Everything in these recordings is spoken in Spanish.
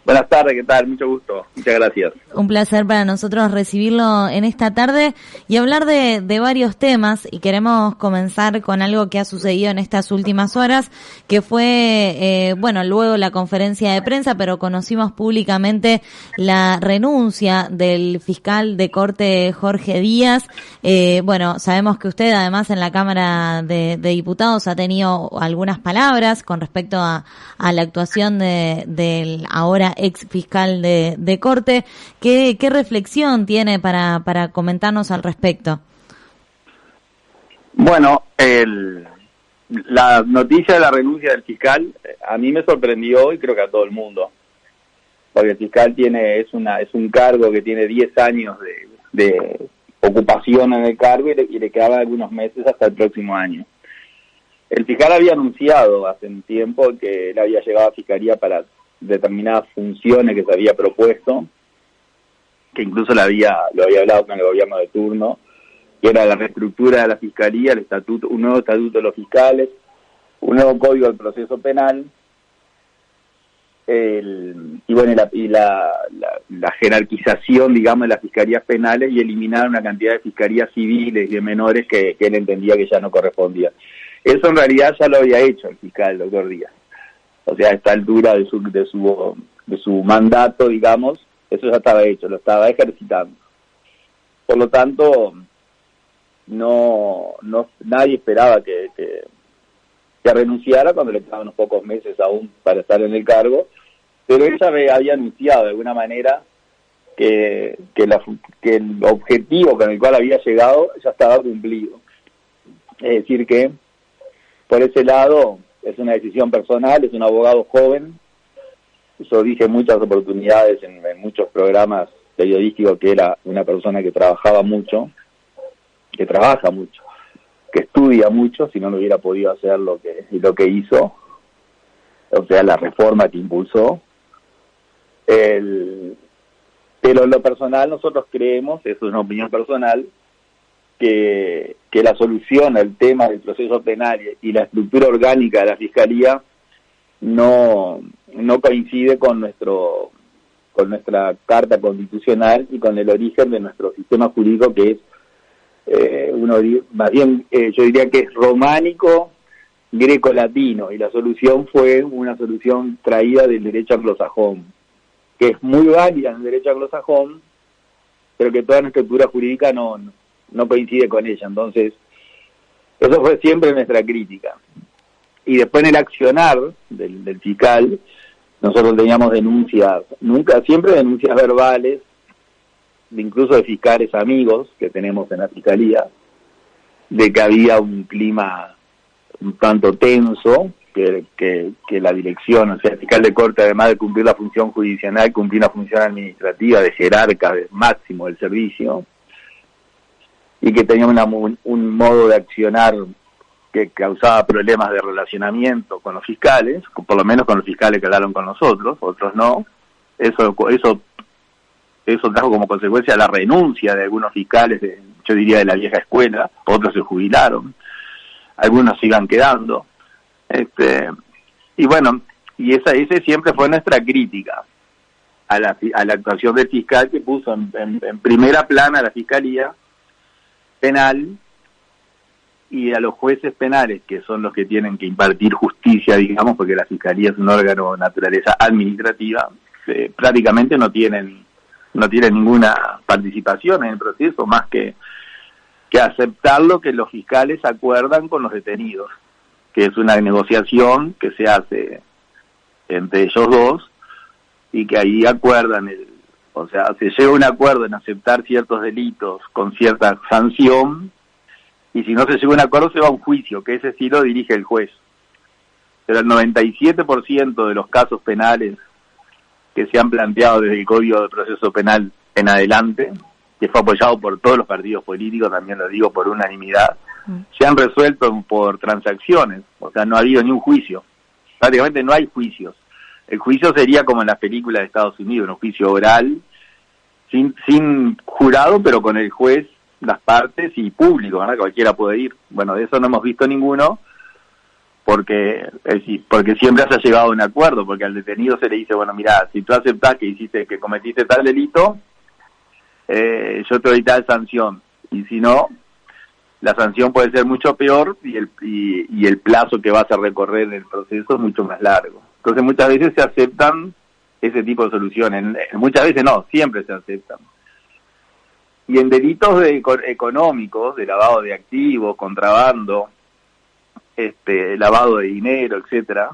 Buenas tardes, ¿qué tal? Mucho gusto, muchas gracias. Un placer para nosotros recibirlo en esta tarde y hablar de varios temas, y queremos comenzar con algo que ha sucedido en estas últimas horas, que fue, luego la conferencia de prensa, pero conocimos públicamente la renuncia del fiscal de corte Jorge Díaz. Sabemos que usted además en la Cámara de Diputados ha tenido algunas palabras con respecto a la actuación del ahora ex fiscal de corte. ¿Qué reflexión tiene para comentarnos al respecto? Bueno, la noticia de la renuncia del fiscal a mí me sorprendió, y creo que a todo el mundo, porque el fiscal es un cargo que tiene 10 años de ocupación en el cargo y le quedaban algunos meses hasta el próximo año. El fiscal había anunciado hace un tiempo que él había llegado a Fiscalía para determinadas funciones que se había propuesto, que incluso lo había hablado con el gobierno de turno, que era la reestructura de la Fiscalía, un nuevo estatuto de los fiscales, un nuevo código del proceso penal, la jerarquización, digamos, de las fiscalías penales, y eliminar una cantidad de fiscalías civiles y de menores que él entendía que ya no correspondía. Eso en realidad ya lo había hecho el fiscal, el doctor Díaz. O sea, a esta altura de su mandato, digamos, eso ya estaba hecho, lo estaba ejercitando. Por lo tanto, nadie esperaba que renunciara cuando le quedaban unos pocos meses aún para estar en el cargo, pero ella había anunciado de alguna manera que el objetivo con el cual había llegado ya estaba cumplido. Es decir que, por ese lado, es una decisión personal, es un abogado joven. Yo dije en muchas oportunidades, en muchos programas periodísticos, que era una persona que trabajaba mucho, que trabaja mucho, que estudia mucho, si no hubiera podido hacer lo que hizo, o sea, la reforma que impulsó. Pero en lo personal nosotros creemos, eso es una opinión personal, que la solución al tema del proceso penal y la estructura orgánica de la Fiscalía no coincide con nuestra Carta Constitucional y con el origen de nuestro sistema jurídico, que es más bien yo diría que es románico, greco-latino, y la solución fue una solución traída del derecho anglosajón, que es muy válida en el derecho anglosajón, pero que toda nuestra estructura jurídica no coincide con ella. Entonces, eso fue siempre nuestra crítica. Y después en el accionar del fiscal, nosotros teníamos denuncias, siempre denuncias verbales, incluso de fiscales amigos que tenemos en la Fiscalía, de que había un clima un tanto tenso, que la dirección, o sea, el fiscal de corte, además de cumplir la función judicial, cumplía una función administrativa de jerarca máximo del servicio, y que tenía un modo de accionar que causaba problemas de relacionamiento con los fiscales, por lo menos con los fiscales que hablaron con nosotros, otros no. Eso trajo como consecuencia la renuncia de algunos fiscales, yo diría de la vieja escuela, otros se jubilaron, algunos sigan quedando. Y ese siempre fue nuestra crítica a la actuación del fiscal, que puso en primera plana a la Fiscalía Penal y a los jueces penales, que son los que tienen que impartir justicia, digamos, porque la Fiscalía es un órgano de naturaleza administrativa, prácticamente no tienen ninguna participación en el proceso, más que aceptar lo que los fiscales acuerdan con los detenidos, que es una negociación que se hace entre ellos dos, y que ahí acuerdan, se llega a un acuerdo en aceptar ciertos delitos con cierta sanción, y si no se llega a un acuerdo se va a un juicio, que ese sí lo dirige el juez. Pero el 97% de los casos penales que se han planteado desde el Código de Proceso Penal en adelante, que fue apoyado por todos los partidos políticos, también lo digo por unanimidad, se han resuelto por transacciones, o sea, no ha habido ni un juicio. Prácticamente no hay juicios. El juicio sería como en las películas de Estados Unidos, un juicio oral, sin jurado, pero con el juez, las partes y público, ¿verdad? Cualquiera puede ir. Bueno, de eso no hemos visto ninguno, porque siempre haya llegado a un acuerdo, porque al detenido se le dice, bueno, mira, si tú aceptás que cometiste tal delito, yo te doy tal sanción, y si no, la sanción puede ser mucho peor y el plazo que vas a recorrer en el proceso es mucho más largo. Entonces muchas veces se aceptan ese tipo de soluciones, muchas veces no, siempre se aceptan. Y en delitos económicos, de lavado de activos, contrabando, lavado de dinero, etcétera,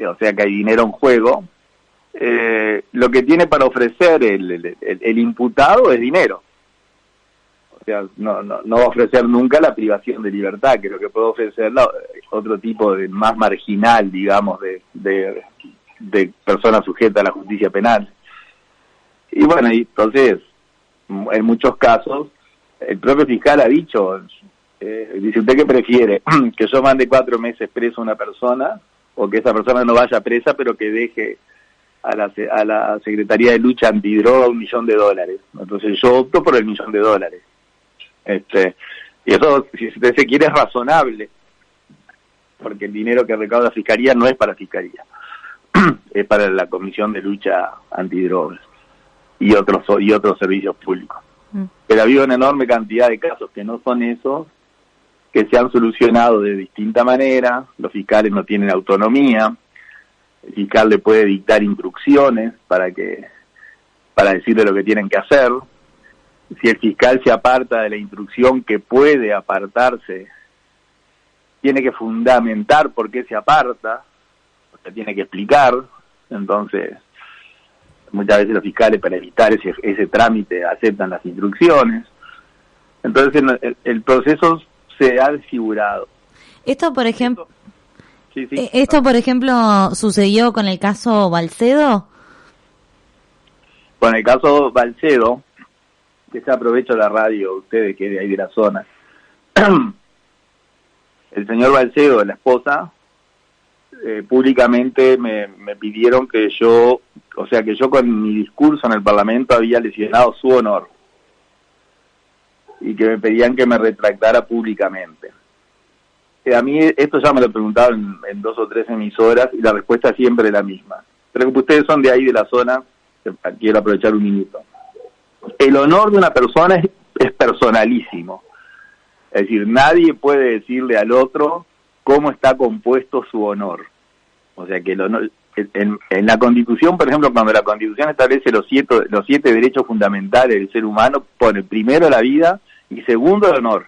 o sea que hay dinero en juego, lo que tiene para ofrecer el imputado es dinero. O sea, no va a ofrecer nunca la privación de libertad, que es lo que puede ofrecer otro tipo de más marginal, digamos, de personas sujetas a la justicia penal. Y bueno, y entonces, en muchos casos, el propio fiscal ha dicho, dice, ¿usted qué prefiere? ¿Que yo mande 4 meses preso a una persona o que esa persona no vaya presa pero que deje a la Secretaría de Lucha Antidroga $1 millón? Entonces yo opto por el $1 millón. Y eso, si usted se quiere, es razonable, porque el dinero que recauda la Fiscalía no es para Fiscalía, es para la Comisión de Lucha Antidrogas y otros servicios públicos. Pero ha habido una enorme cantidad de casos que no son esos, que se han solucionado de distinta manera. Los fiscales no tienen autonomía, el fiscal le puede dictar instrucciones para decirle lo que tienen que hacer. Si el fiscal se aparta de la instrucción que puede apartarse, tiene que fundamentar por qué se aparta, o sea, tiene que explicar. Entonces, muchas veces los fiscales, para evitar ese trámite, aceptan las instrucciones. Entonces el proceso se ha desfigurado. Esto, por ejemplo, sí. Esto, por ejemplo, sucedió con el caso Balcedo. Con el caso Balcedo, que se aprovecha la radio, ustedes que de ahí de la zona. El señor Balcedo, la esposa, públicamente me pidieron que yo con mi discurso en el Parlamento había lesionado su honor y que me pedían que me retractara públicamente. A mí esto ya me lo preguntaron en 2 o 3 emisoras y la respuesta siempre es la misma. Pero como ustedes son de ahí de la zona, quiero aprovechar un minuto. El honor de una persona es personalísimo. Es decir, nadie puede decirle al otro cómo está compuesto su honor. O sea que el honor, en la Constitución, por ejemplo, cuando la Constitución establece los 7 derechos fundamentales del ser humano, pone primero la vida y segundo el honor.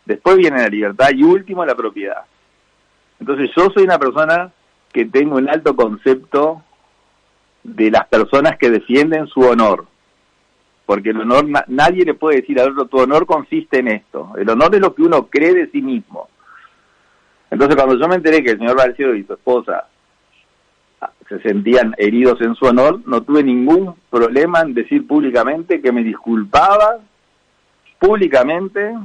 Después viene la libertad y último la propiedad. Entonces yo soy una persona que tengo un alto concepto de las personas que defienden su honor. Porque el honor, nadie le puede decir al otro, tu honor consiste en esto. El honor es lo que uno cree de sí mismo. Entonces cuando yo me enteré que el señor Balcedo y su esposa se sentían heridos en su honor, no tuve ningún problema en decir públicamente que me disculpaba públicamente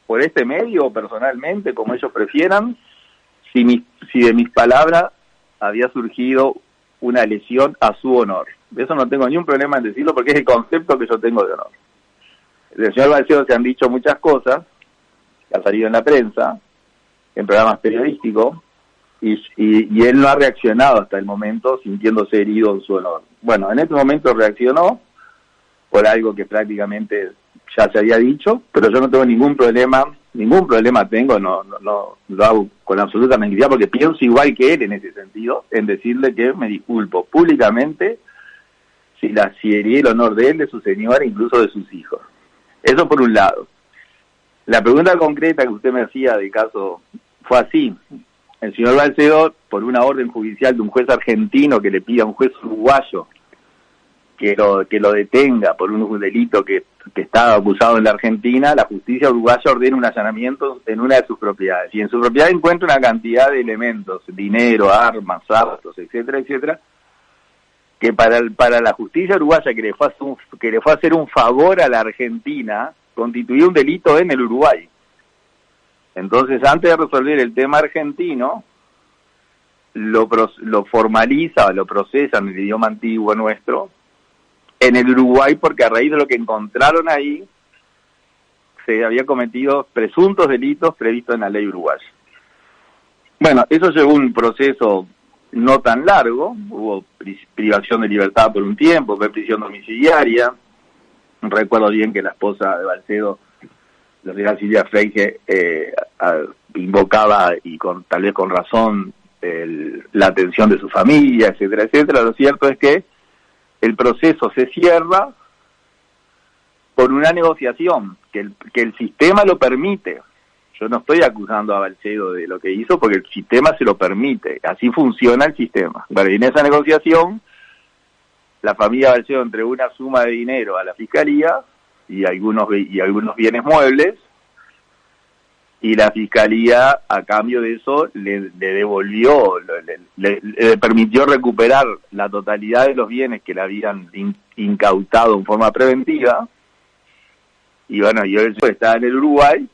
por este medio o personalmente, como ellos prefieran, si de mis palabras había surgido una lesión a su honor. De eso no tengo ni un problema en decirlo porque es el concepto que yo tengo de honor. Del señor Balcedo se han dicho muchas cosas, que han salido en la prensa, en programas periodísticos, y él no ha reaccionado hasta el momento sintiéndose herido en su honor. Bueno, en este momento reaccionó por algo que prácticamente ya se había dicho, pero yo no tengo ningún problema tengo, no lo hago con absoluta tranquilidad porque pienso igual que él en ese sentido, en decirle que me disculpo públicamente si herí el honor de él, de su señora, incluso de sus hijos. Eso por un lado. La pregunta concreta que usted me hacía del caso fue así. El señor Balcedo, por una orden judicial de un juez argentino que le pide a un juez uruguayo que lo detenga por un delito que estaba acusado en la Argentina, la justicia uruguaya ordena un allanamiento en una de sus propiedades. Y en su propiedad encuentra una cantidad de elementos, dinero, armas, autos, etcétera, etcétera, que para la justicia uruguaya que le fue a hacer un favor a la Argentina, constituía un delito en el Uruguay. Entonces, antes de resolver el tema argentino, lo formaliza o lo procesa en el idioma antiguo nuestro en el Uruguay, porque a raíz de lo que encontraron ahí se había cometido presuntos delitos previstos en la ley uruguaya. Bueno, eso llevó un proceso no tan largo, hubo privación de libertad por un tiempo, fue prisión domiciliaria. Recuerdo bien que la esposa de Balcedo, la señora Silvia Freige, invocaba, y tal vez con razón, la atención de su familia, etcétera, etcétera. Lo cierto es que el proceso se cierra por una negociación, que el sistema lo permite. Yo no estoy acusando a Balcedo de lo que hizo porque el sistema se lo permite, así funciona el sistema. Bueno, y en esa negociación, la familia Balcedo entregó una suma de dinero a la Fiscalía y algunos bienes muebles, y la Fiscalía, a cambio de eso, le devolvió, le permitió recuperar la totalidad de los bienes que le habían incautado en forma preventiva. Y bueno, yo estaba en el Uruguay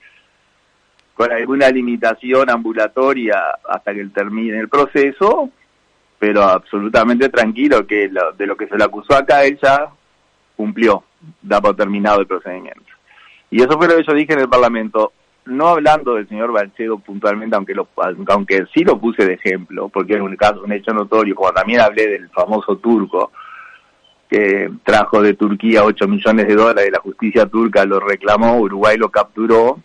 con alguna limitación ambulatoria hasta que termine el proceso, pero absolutamente tranquilo que de lo que se le acusó acá, él ya cumplió, da por terminado el procedimiento. Y eso fue lo que yo dije en el Parlamento, no hablando del señor Balcedo puntualmente, aunque sí lo puse de ejemplo, porque es un hecho notorio, como también hablé del famoso turco, que trajo de Turquía $8 millones, la justicia turca lo reclamó, Uruguay lo capturó,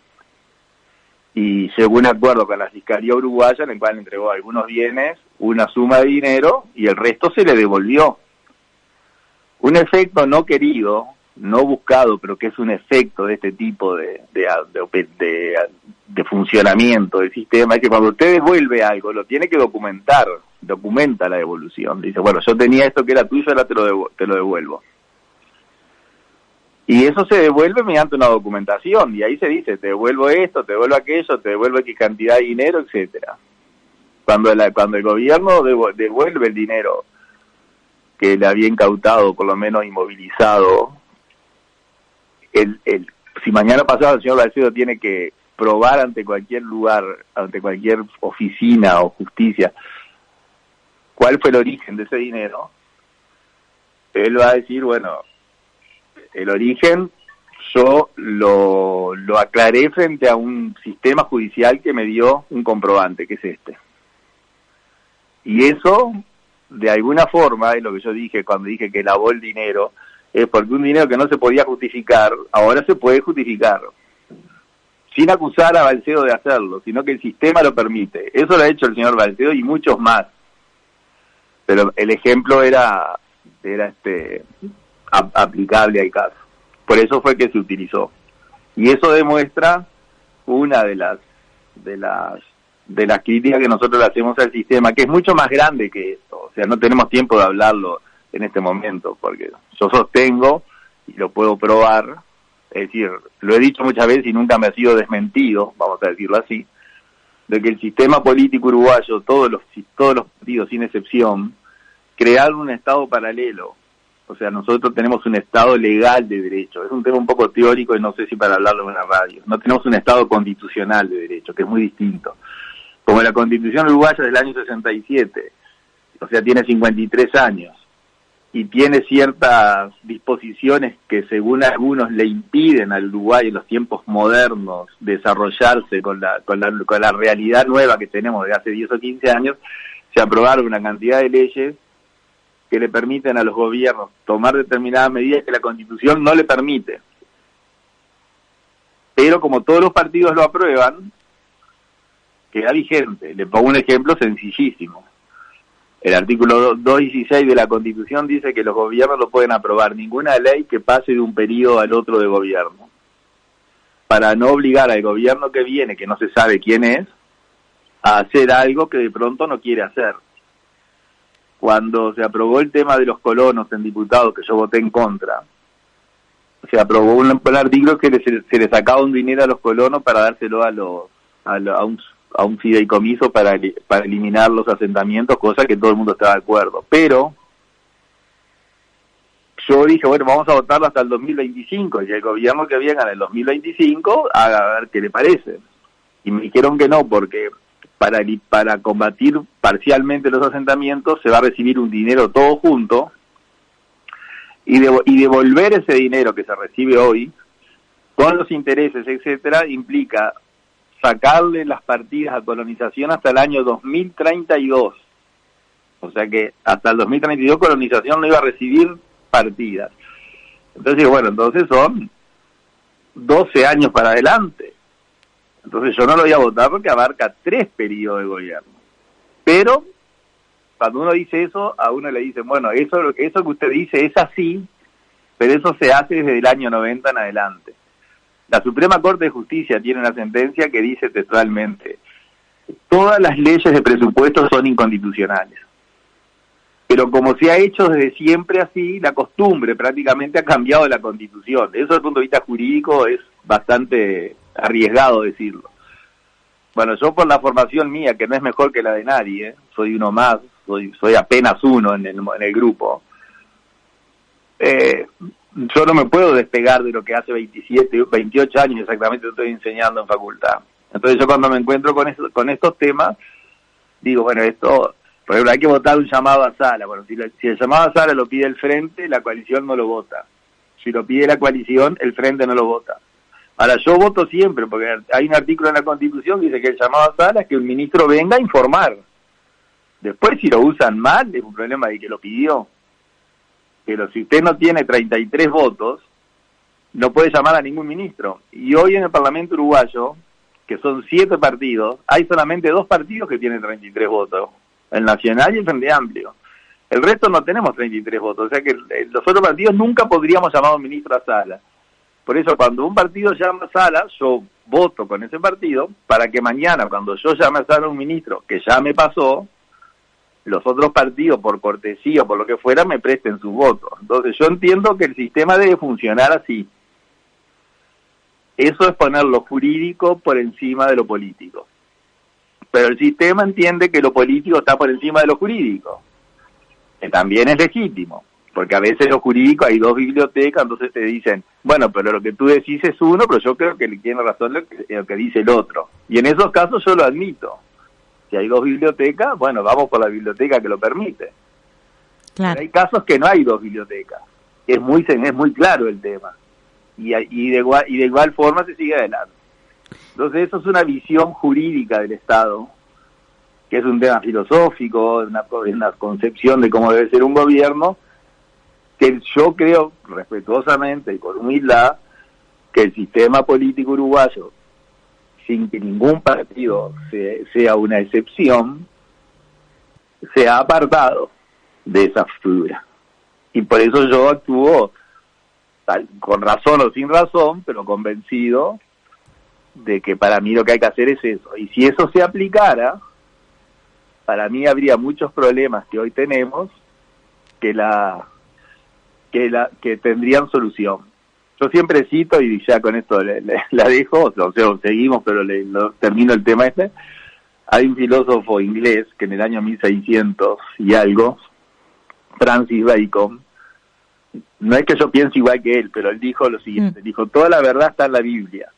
y llegó a un acuerdo con la Fiscalía Uruguaya en el cual entregó algunos bienes, una suma de dinero, y el resto se le devolvió. Un efecto no querido, no buscado, pero que es un efecto de este tipo de funcionamiento del sistema, es que cuando usted devuelve algo, lo tiene que documentar, documenta la devolución. Dice, bueno, yo tenía esto que era tuyo, ahora te lo devuelvo. Y eso se devuelve mediante una documentación, y ahí se dice, te devuelvo esto, te devuelvo aquello, te devuelvo X cantidad de dinero, etcétera. Cuando el gobierno devuelve el dinero que le había incautado, por lo menos inmovilizado, si mañana pasado el señor Balcedo tiene que probar ante cualquier lugar, ante cualquier oficina o justicia, cuál fue el origen de ese dinero, él va a decir, bueno, el origen yo lo aclaré frente a un sistema judicial que me dio un comprobante, que es este. Y eso, de alguna forma, es lo que yo dije cuando dije que lavó el dinero, es porque un dinero que no se podía justificar, ahora se puede justificar, sin acusar a Balcedo de hacerlo, sino que el sistema lo permite. Eso lo ha hecho el señor Balcedo y muchos más. Pero el ejemplo era aplicable al caso. Por eso fue que se utilizó. Y eso demuestra una de las críticas que nosotros le hacemos al sistema, que es mucho más grande que esto. O sea, no tenemos tiempo de hablarlo en este momento, porque yo sostengo, y lo puedo probar, es decir, lo he dicho muchas veces y nunca me ha sido desmentido, vamos a decirlo así, de que el sistema político uruguayo, todos los partidos sin excepción, crearon un Estado paralelo. O sea, nosotros tenemos un Estado legal de derecho. Es un tema un poco teórico y no sé si para hablarlo en una radio. No tenemos un Estado constitucional de derecho, que es muy distinto. Como la Constitución uruguaya del año 67, o sea, tiene 53 años, y tiene ciertas disposiciones que según algunos le impiden al Uruguay en los tiempos modernos desarrollarse con la realidad nueva que tenemos de hace 10 o 15 años, se aprobaron una cantidad de leyes que le permiten a los gobiernos tomar determinadas medidas que la Constitución no le permite. Pero como todos los partidos lo aprueban, queda vigente. Le pongo un ejemplo sencillísimo. El artículo 216 de la Constitución dice que los gobiernos no pueden aprobar ninguna ley que pase de un periodo al otro de gobierno, para no obligar al gobierno que viene, que no se sabe quién es, a hacer algo que de pronto no quiere hacer. Cuando se aprobó el tema de los colonos en diputados, que yo voté en contra, se aprobó un artículo que se le sacaba un dinero a los colonos para dárselo a un fideicomiso para eliminar los asentamientos, cosa que todo el mundo estaba de acuerdo. Pero yo dije, bueno, vamos a votarlo hasta el 2025, y el gobierno que venga en el 2025 haga a ver qué le parece. Y me dijeron que no, porque para combatir parcialmente los asentamientos se va a recibir un dinero todo junto, y devolver ese dinero que se recibe hoy, con los intereses, etcétera, implica sacarle las partidas a colonización hasta el año 2032. O sea que hasta el 2032 colonización no iba a recibir partidas. Entonces, bueno, entonces son 12 años para adelante. Entonces yo no lo voy a votar porque abarca 3 periodos de gobierno. Pero cuando uno dice eso, a uno le dicen, bueno, eso que usted dice es así, pero eso se hace desde el año 90 en adelante. La Suprema Corte de Justicia tiene una sentencia que dice textualmente, todas las leyes de presupuesto son inconstitucionales. Pero como se ha hecho desde siempre así, la costumbre prácticamente ha cambiado la Constitución. Eso desde el punto de vista jurídico es bastante arriesgado decirlo. Bueno, yo por la formación mía, que no es mejor que la de nadie, soy uno más, soy apenas uno en el grupo, yo no me puedo despegar de lo que hace 28 años exactamente estoy enseñando en facultad. Entonces yo cuando me encuentro con estos temas, digo, bueno, esto, por ejemplo, hay que votar un llamado a sala. Bueno, si el llamado a sala lo pide el Frente, la coalición no lo vota. Si lo pide la coalición, el Frente no lo vota. Ahora, yo voto siempre, porque hay un artículo en la Constitución que dice que el llamado a sala es que un ministro venga a informar. Después, si lo usan mal, es un problema de que lo pidió. Pero si usted no tiene 33 votos, no puede llamar a ningún ministro. Y hoy en el Parlamento uruguayo, que son 7 partidos, hay solamente 2 partidos que tienen 33 votos, el Nacional y el Frente Amplio. El resto no tenemos 33 votos, o sea que los otros partidos nunca podríamos llamar a un ministro a sala. Por eso cuando un partido llama a sala, yo voto con ese partido para que mañana, cuando yo llame a sala a un ministro que ya me pasó, los otros partidos, por cortesía o por lo que fuera, me presten sus votos. Entonces yo entiendo que el sistema debe funcionar así. Eso es poner lo jurídico por encima de lo político. Pero el sistema entiende que lo político está por encima de lo jurídico, que también es legítimo, porque a veces lo jurídico hay 2 bibliotecas, entonces te dicen, bueno, pero lo que tú decís es uno, pero yo creo que tiene razón lo que dice el otro. Y en esos casos yo lo admito. Si hay 2 bibliotecas, bueno, vamos por la biblioteca que lo permite. Claro. Pero hay casos que no hay 2 bibliotecas. Es muy claro el tema. Y de igual forma se sigue adelante. Entonces eso es una visión jurídica del Estado, que es un tema filosófico, una concepción de cómo debe ser un gobierno, que yo creo, respetuosamente y con humildad, que el sistema político uruguayo, sin que ningún partido sea una excepción, se ha apartado de esa figura. Y por eso yo actúo con razón o sin razón, pero convencido de que para mí lo que hay que hacer es eso. Y si eso se aplicara, para mí habría muchos problemas que hoy tenemos que tendrían solución. Yo siempre cito, y ya con esto la dejo, o sea, seguimos, pero termino el tema este. Hay un filósofo inglés que en el año 1600 y algo, Francis Bacon, no es que yo piense igual que él, pero él dijo lo siguiente, dijo, toda la verdad está en la Biblia.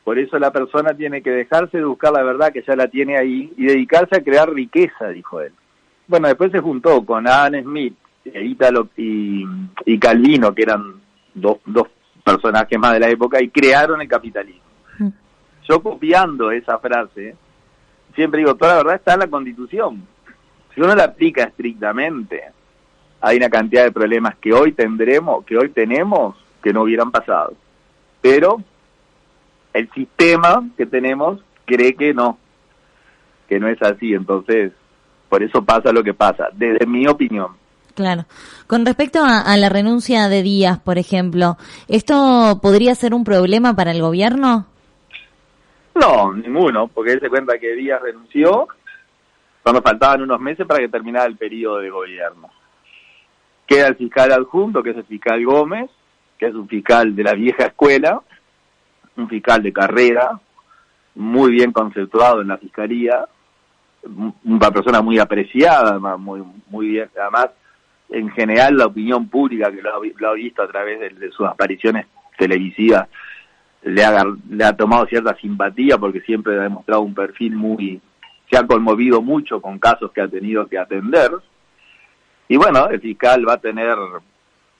Por eso la persona tiene que dejarse de buscar la verdad que ya la tiene ahí y dedicarse a crear riqueza, dijo él. Bueno, después se juntó con Adam Smith, Ítalo y Calvino, que eran dos personajes más de la época, y crearon el capitalismo. Yo copiando esa frase, siempre digo, toda la verdad está en la Constitución. Si uno la aplica estrictamente, hay una cantidad de problemas que hoy tenemos, que no hubieran pasado. Pero el sistema que tenemos cree que no es así, entonces por eso pasa lo que pasa, desde mi opinión. Claro. Con respecto a la renuncia de Díaz, por ejemplo, ¿esto podría ser un problema para el gobierno? No, ninguno, porque él se cuenta que Díaz renunció cuando faltaban unos meses para que terminara el periodo de gobierno. Queda el fiscal adjunto, que es el fiscal Gómez, que es un fiscal de la vieja escuela, un fiscal de carrera, muy bien conceptuado en la fiscalía, una persona muy apreciada, muy bien, además en general la opinión pública que lo ha visto a través de sus apariciones televisivas le ha tomado cierta simpatía porque siempre ha demostrado un perfil se ha conmovido mucho con casos que ha tenido que atender. Y bueno, el fiscal va a tener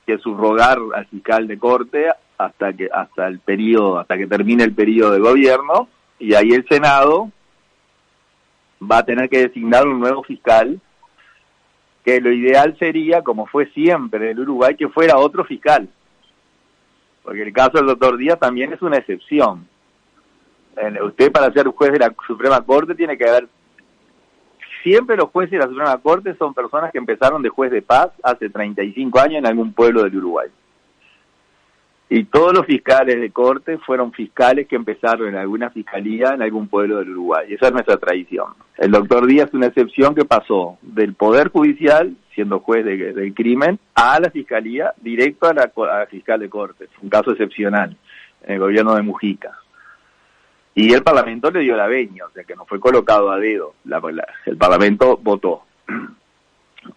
que subrogar al fiscal de corte hasta que termine el periodo de gobierno, y ahí el Senado va a tener que designar un nuevo fiscal, que lo ideal sería, como fue siempre en el Uruguay, que fuera otro fiscal, porque el caso del doctor Díaz también es una excepción. Usted, para ser juez de la Suprema Corte, tiene que haber... Siempre los jueces de la Suprema Corte son personas que empezaron de juez de paz hace 35 años en algún pueblo del Uruguay. Y todos los fiscales de corte fueron fiscales que empezaron en alguna fiscalía en algún pueblo del Uruguay. Esa es nuestra tradición. El doctor Díaz es una excepción que pasó del Poder Judicial, siendo juez del crimen, a la fiscalía, directo a la fiscal de corte. Fue un caso excepcional en el gobierno de Mujica. Y el Parlamento le dio la veña, o sea que no fue colocado a dedo. El Parlamento votó.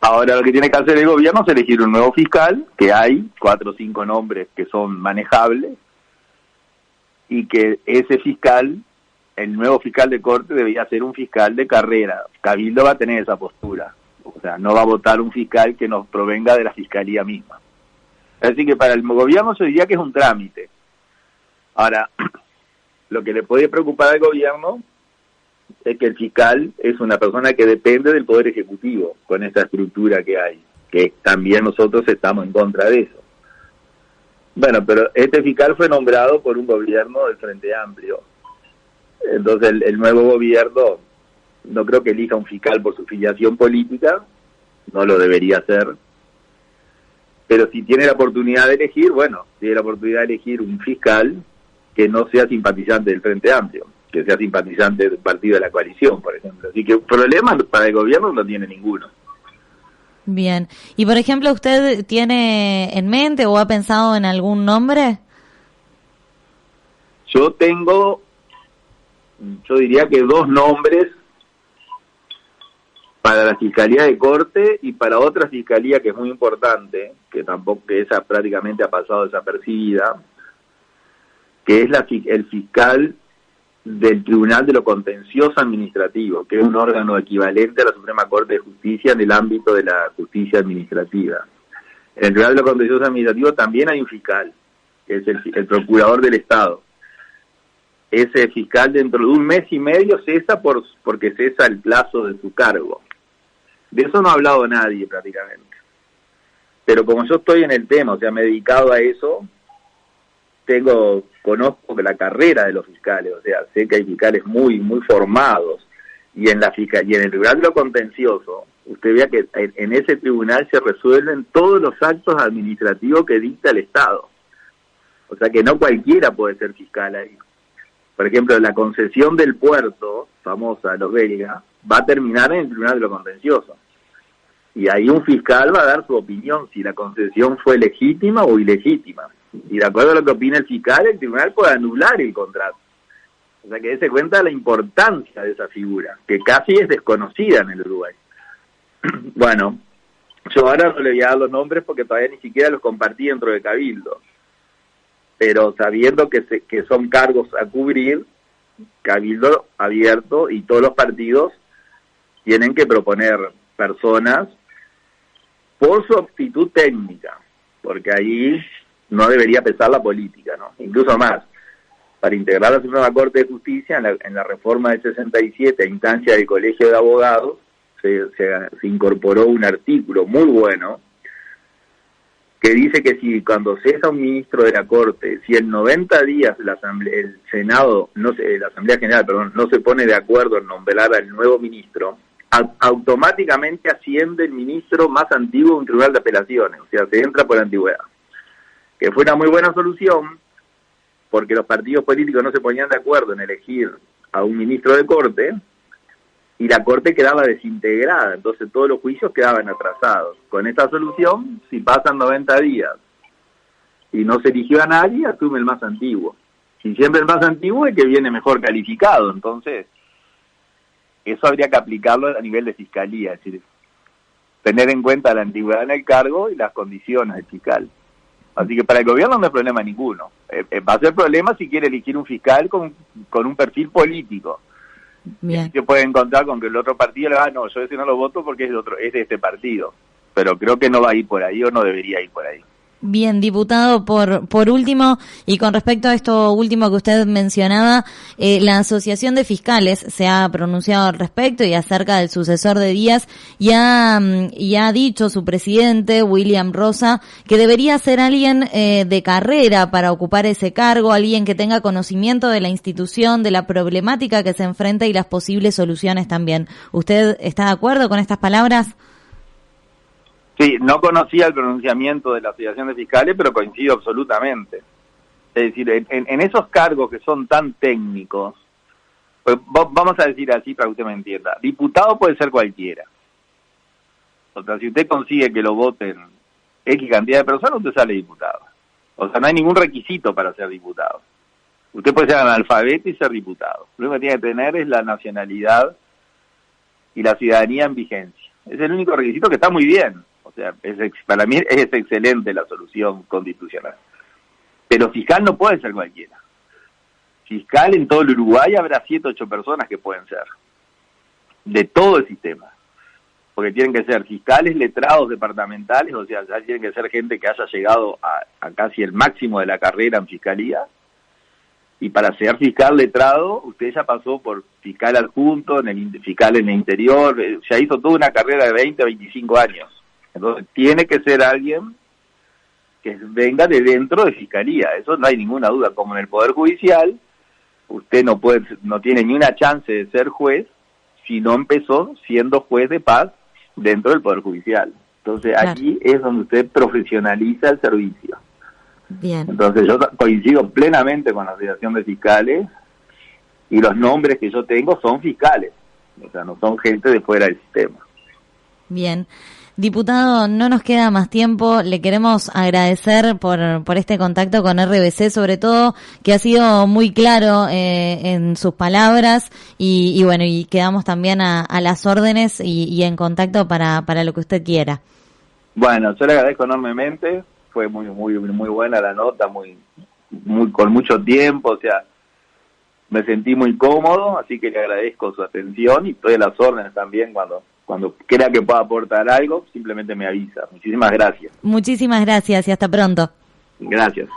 Ahora lo que tiene que hacer el gobierno es elegir un nuevo fiscal, que hay 4 o 5 nombres que son manejables, y que ese fiscal, el nuevo fiscal de corte, debería ser un fiscal de carrera. Cabildo va a tener esa postura, o sea, no va a votar un fiscal que nos provenga de la fiscalía misma. Así que para el gobierno se diría que es un trámite. Ahora, lo que le puede preocupar al gobierno es que el fiscal es una persona que depende del Poder Ejecutivo, con esta estructura que hay, que también nosotros estamos en contra de eso. Bueno, pero este fiscal fue nombrado por un gobierno del Frente Amplio. Entonces el nuevo gobierno no creo que elija un fiscal por su filiación política, no lo debería hacer. Pero si tiene la oportunidad de elegir, bueno, tiene la oportunidad de elegir un fiscal que no sea simpatizante del Frente Amplio, que sea simpatizante del partido de la coalición, por ejemplo. Así que problemas para el gobierno no tiene ninguno. Bien. Y, por ejemplo, ¿usted tiene en mente o ha pensado en algún nombre? Yo diría que 2 nombres para la Fiscalía de Corte y para otra fiscalía que es muy importante, que esa prácticamente ha pasado desapercibida, que es el fiscal del Tribunal de lo Contencioso Administrativo, que es un órgano equivalente a la Suprema Corte de Justicia en el ámbito de la justicia administrativa. En el Tribunal de lo Contencioso Administrativo también hay un fiscal, que es el Procurador del Estado. Ese fiscal dentro de 1 mes y medio cesa porque cesa el plazo de su cargo. De eso no ha hablado nadie prácticamente. Pero como yo estoy en el tema, o sea, me he dedicado a eso, conozco la carrera de los fiscales, o sea, sé que hay fiscales muy muy formados, y en el Tribunal de lo Contencioso, usted vea que en ese tribunal se resuelven todos los actos administrativos que dicta el Estado. O sea que no cualquiera puede ser fiscal ahí. Por ejemplo, la concesión del puerto, famosa de los belgas, va a terminar en el Tribunal de lo Contencioso. Y ahí un fiscal va a dar su opinión si la concesión fue legítima o ilegítima. Y de acuerdo a lo que opina el fiscal, el tribunal puede anular el contrato. O sea que dése cuenta de la importancia de esa figura, que casi es desconocida en el Uruguay. Bueno, yo ahora no le voy a dar los nombres porque todavía ni siquiera los compartí dentro de Cabildo. Pero sabiendo que son cargos a cubrir, Cabildo abierto y todos los partidos tienen que proponer personas por su aptitud técnica, porque ahí no debería pesar la política, ¿no? Incluso más, para integrar la Suprema Corte de Justicia, en la reforma del 67, a instancia del Colegio de Abogados, se incorporó un artículo muy bueno, que dice que si cuando cesa un ministro de la Corte, si en 90 días el Senado, la Asamblea General, no se pone de acuerdo en nombrar al nuevo ministro, automáticamente asciende el ministro más antiguo de un tribunal de apelaciones, o sea, se entra por antigüedad. Que fue una muy buena solución, porque los partidos políticos no se ponían de acuerdo en elegir a un ministro de Corte, y la Corte quedaba desintegrada, entonces todos los juicios quedaban atrasados. Con esta solución, si pasan 90 días y no se eligió a nadie, asume el más antiguo. Y siempre el más antiguo es el que viene mejor calificado, entonces eso habría que aplicarlo a nivel de fiscalía, es decir, tener en cuenta la antigüedad en el cargo y las condiciones del fiscal. Así que para el gobierno no hay problema ninguno. Va a ser problema si quiere elegir un fiscal con un perfil político. Bien. Se puede encontrar con que el otro partido le diga, no, yo ese no lo voto porque es de este partido. Pero creo que no va a ir por ahí o no debería ir por ahí. Bien, diputado, por último, y con respecto a esto último que usted mencionaba, la Asociación de Fiscales se ha pronunciado al respecto y acerca del sucesor de Díaz y ha dicho su presidente, William Rosa, que debería ser alguien de carrera para ocupar ese cargo, alguien que tenga conocimiento de la institución, de la problemática que se enfrenta y las posibles soluciones también. ¿Usted está de acuerdo con estas palabras? Sí, no conocía el pronunciamiento de la Asociación de Fiscales, pero coincido absolutamente. Es decir, en esos cargos que son tan técnicos, pues vamos a decir así para que usted me entienda, diputado puede ser cualquiera. O sea, si usted consigue que lo voten X cantidad de personas, usted sale diputado. O sea, no hay ningún requisito para ser diputado. Usted puede ser analfabeto y ser diputado. Lo único que tiene que tener es la nacionalidad y la ciudadanía en vigencia. Es el único requisito que está muy bien. O sea, para mí es excelente la solución constitucional. Pero fiscal no puede ser cualquiera. Fiscal en todo el Uruguay habrá 7 o 8 personas que pueden ser. De todo el sistema. Porque tienen que ser fiscales letrados departamentales, o sea, ya tienen que ser gente que haya llegado a casi el máximo de la carrera en fiscalía. Y para ser fiscal letrado, usted ya pasó por fiscal adjunto, fiscal en el interior, ya hizo toda una carrera de 20 a 25 años. Entonces tiene que ser alguien que venga de dentro de fiscalía, eso no hay ninguna duda. Como en el Poder Judicial, usted no tiene ni una chance de ser juez si no empezó siendo juez de paz dentro del Poder Judicial. Entonces claro, aquí es donde usted profesionaliza el servicio. Bien. Entonces yo coincido plenamente con la Asociación de Fiscales y los nombres que yo tengo son fiscales, o sea, no son gente de fuera del sistema. Bien. Diputado, no nos queda más tiempo. Le queremos agradecer por este contacto con RBC, sobre todo que ha sido muy claro en sus palabras y bueno, y quedamos también a las órdenes y en contacto para lo que usted quiera. Bueno, yo le agradezco enormemente. Fue muy buena la nota, muy con mucho tiempo, o sea, me sentí muy cómodo, así que le agradezco su atención y estoy a las órdenes también cuando crea que pueda aportar algo, simplemente me avisa. Muchísimas gracias. Muchísimas gracias y hasta pronto. Gracias.